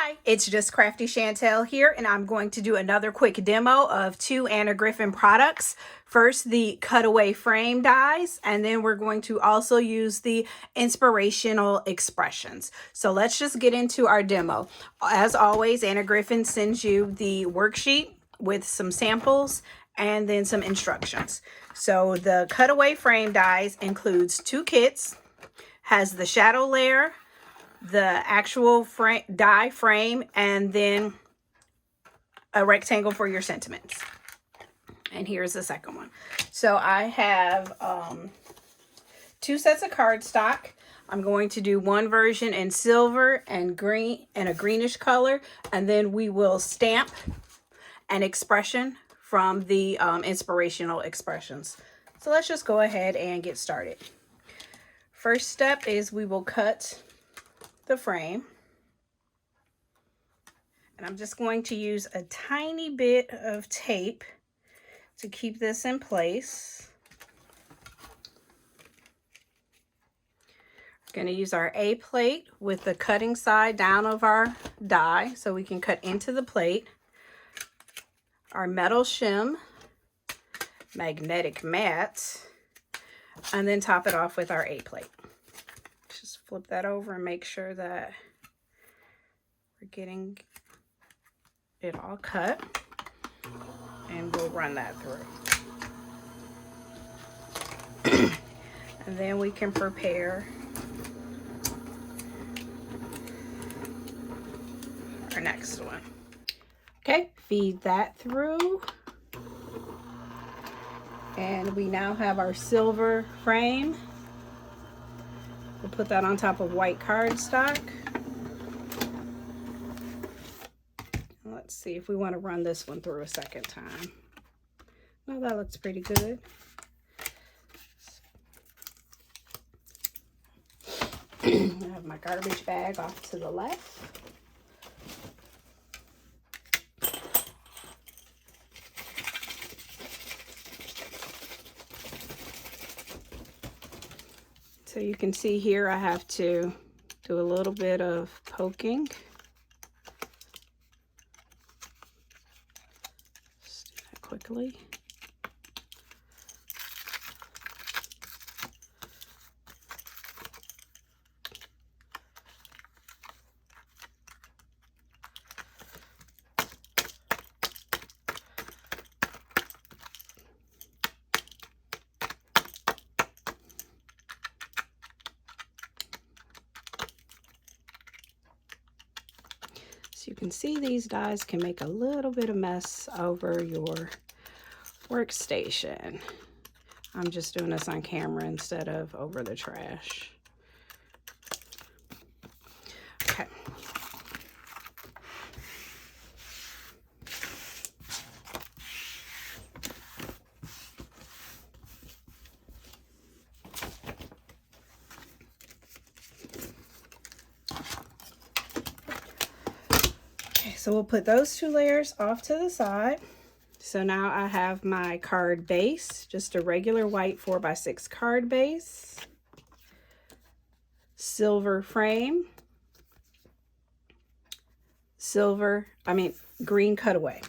Hi, it's just Crafty Chantel here, and I'm going to do another quick demo of two Griffin products. First, the cutaway frame dies, and then we're going to also use the inspirational expressions. So let's just get into our demo. As always, Griffin sends you the worksheet with some samples and then some instructions. So the cutaway frame dies includes two kits, has the shadow layer, the actual die frame, and then a rectangle for your sentiments. And here's the second one. So I have two sets of cardstock. I'm going to do one version in silver and green and a greenish color, and then we will stamp an expression from the inspirational expressions. So let's just go ahead and get started. First step is we will cut the frame, and I'm just going to use a tiny bit of tape to keep this in place. I'm going to use our A plate with the cutting side down of our die so we can cut into the plate. Our metal shim, magnetic mat, and then top it off with our A plate. Just flip that over and make sure that we're getting it all cut, and we'll run that through. And then we can prepare our next one. Okay, feed that through. And we now have our silver frame. We'll put that on top of white cardstock. Let's see if we want to run this one through a second time. Well, that looks pretty good. I have my garbage bag off to the left. So you can see here I have to do a little bit of poking. Just do that quickly. You can see these dies can make a little bit of mess over your workstation. I'm just doing this on camera instead of over the trash. Okay. So we'll put those two layers off to the side. So now I have my card base, just a regular white 4x6 card base, silver frame, green cutaway.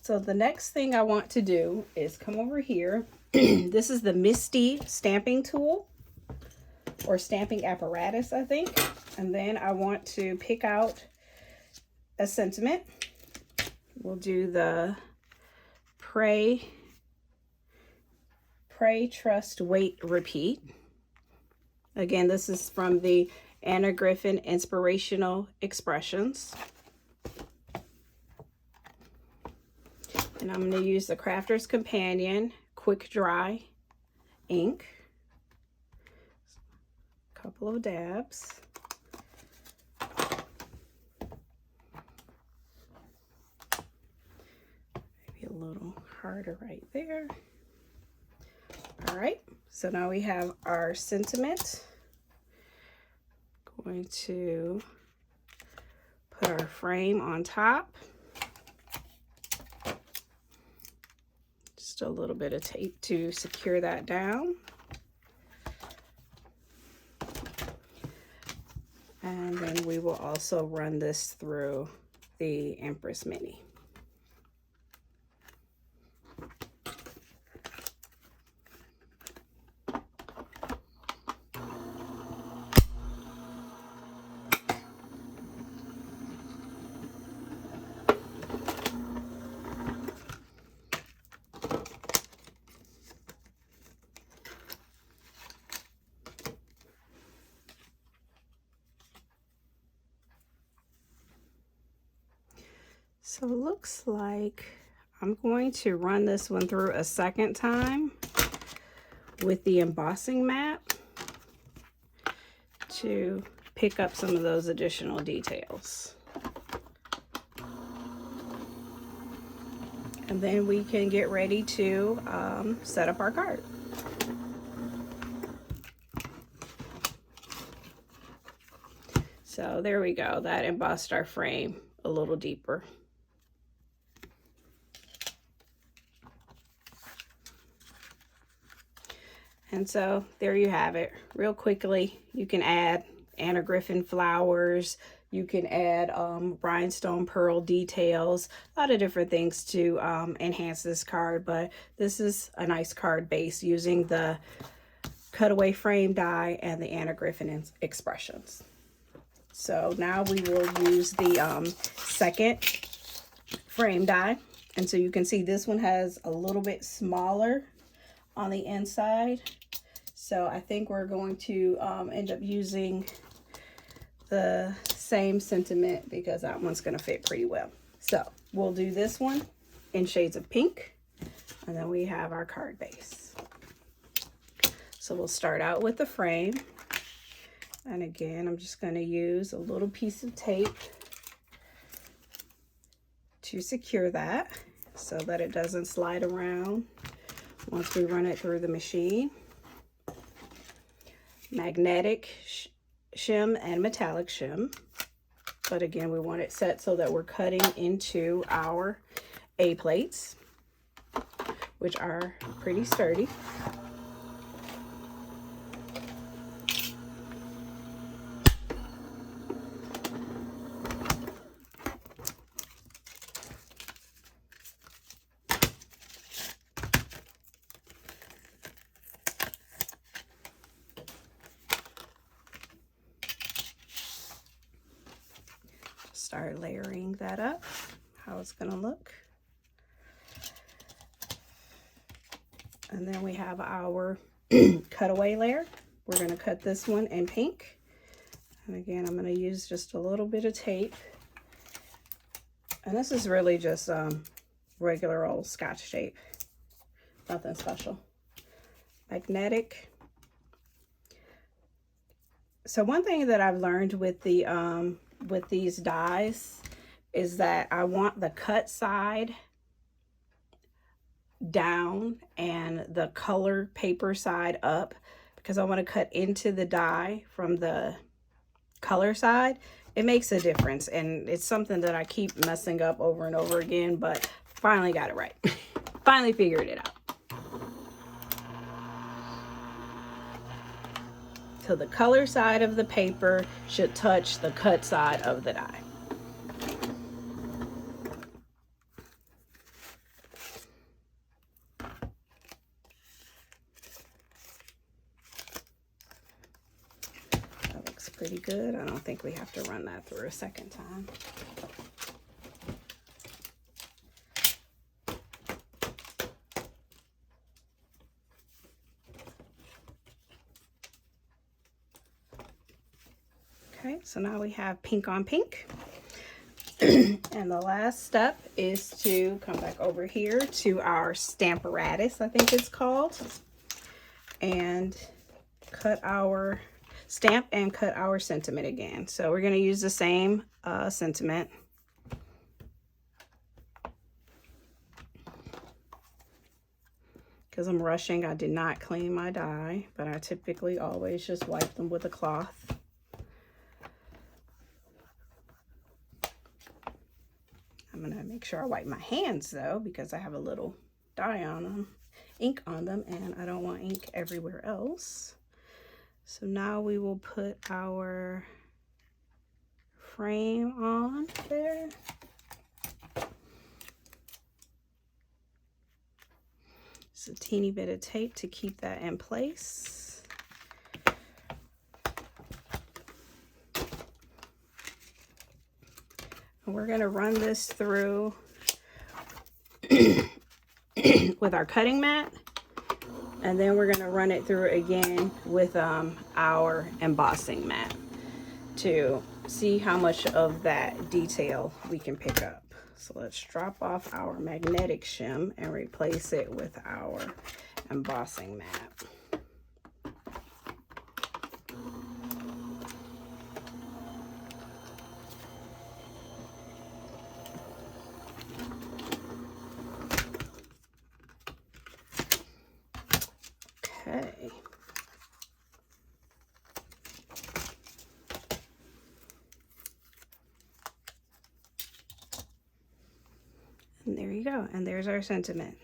So the next thing I want to do is come over here. This is the Misti stamping tool, or stamping apparatus, I think. And then I want to pick out a sentiment. We'll do the pray, trust, wait, repeat. Again, this is from the Griffin Inspirational Expressions. And I'm going to use the Crafter's Companion Quick Dry ink. A couple of dabs. A little harder right there. All right, so now we have our sentiment. Going to put our frame on top. Just a little bit of tape to secure that down. And then we will also run this through the Empress Mini. So it looks like I'm going to run this one through a second time with the embossing mat to pick up some of those additional details. And then we can get ready to set up our card. So there we go, that embossed our frame a little deeper. And so there you have it. Real quickly, you can add Anna Griffin flowers. You can add rhinestone pearl details. A lot of different things to enhance this card. But this is a nice card base using the cutaway frame die and the Anna Griffin expressions. So now we will use the second frame die. And so you can see this one has a little bit smaller on the inside. So I think we're going to end up using the same sentiment because that one's going to fit pretty well. So we'll do this one in shades of pink, and then we have our card base. So we'll start out with the frame. And again, I'm just going to use a little piece of tape to secure that so that it doesn't slide around once we run it through the machine. Magnetic shim and metallic shim, but again we want it set so that we're cutting into our A plates, which are pretty sturdy. Start layering that up, how it's going to look. And then we have our cutaway layer. We're going to cut this one in pink. And again, I'm going to use just a little bit of tape. And this is really just regular old Scotch tape. Nothing special. Magnetic. So one thing that I've learned with the with these dies is that I want the cut side down and the color paper side up, because I want to cut into the die from the color side. It makes a difference, and it's something that I keep messing up over and over again, but finally got it right. Finally figured it out. So the color side of the paper should touch the cut side of the die. That looks pretty good. I don't think we have to run that through a second time. Okay, so now we have pink on pink. And the last step is to come back over here to our Stamparatus, I think it's called, and cut our stamp and cut our sentiment again. So we're going to use the same sentiment. Because I'm rushing, I did not clean my die, but I typically always just wipe them with a cloth. I'm going to make sure I wipe my hands though, because I have a little dye on them, ink on them, and I don't want ink everywhere else. So now we will put our frame on there. Just a teeny bit of tape to keep that in place. And we're going to run this through with our cutting mat, and then we're going to run it through again with our embossing mat to see how much of that detail we can pick up. So let's drop off our magnetic shim and replace it with our embossing mat. Okay. And there you go. And there's our sentiment.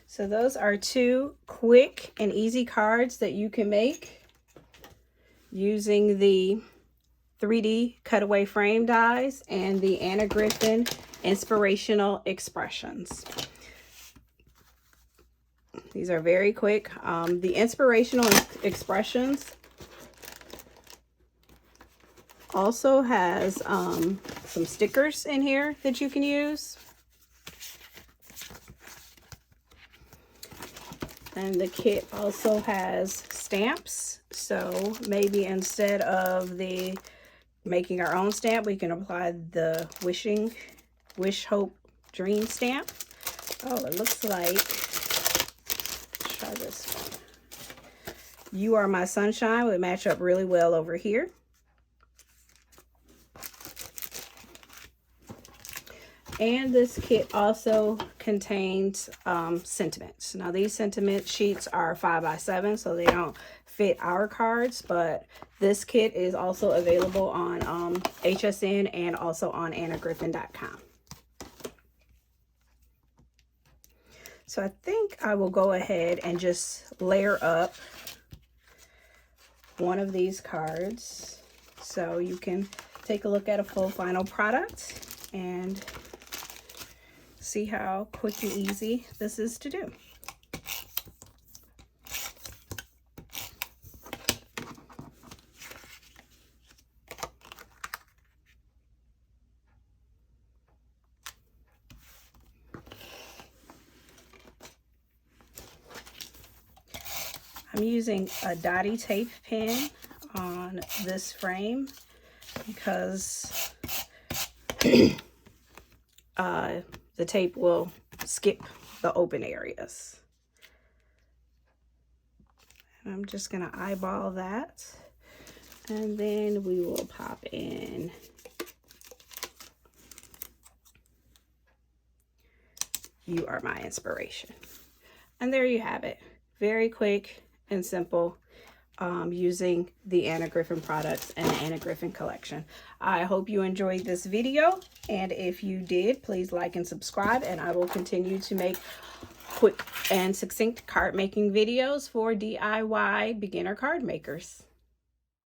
So those are 2 quick and easy cards that you can make using the 3D cutaway frame dies and the Anna Griffin Inspirational Expressions. These are very quick. The Inspirational Expressions also has some stickers in here that you can use. And the kit also has stamps. So maybe instead of the making our own stamp, we can apply the wish, hope, dream stamp. Oh, it looks like, let's try this one. You Are My Sunshine would match up really well over here. And this kit also contains sentiments. Now these sentiment sheets are 5x7, so they don't fit our cards, but this kit is also available on HSN and also on annagriffin.com. So I think I will go ahead and just layer up one of these cards so you can take a look at a full final product and see how quick and easy this is to do. I'm using a dotty tape pen on this frame because the tape will skip the open areas. And I'm just gonna eyeball that, and then we will pop in You Are My Inspiration. And there you have it. Very quick and simple, using the Anna Griffin products and the Anna Griffin collection. I hope you enjoyed this video, and if you did, please like and subscribe, and I will continue to make quick and succinct card making videos for DIY beginner card makers.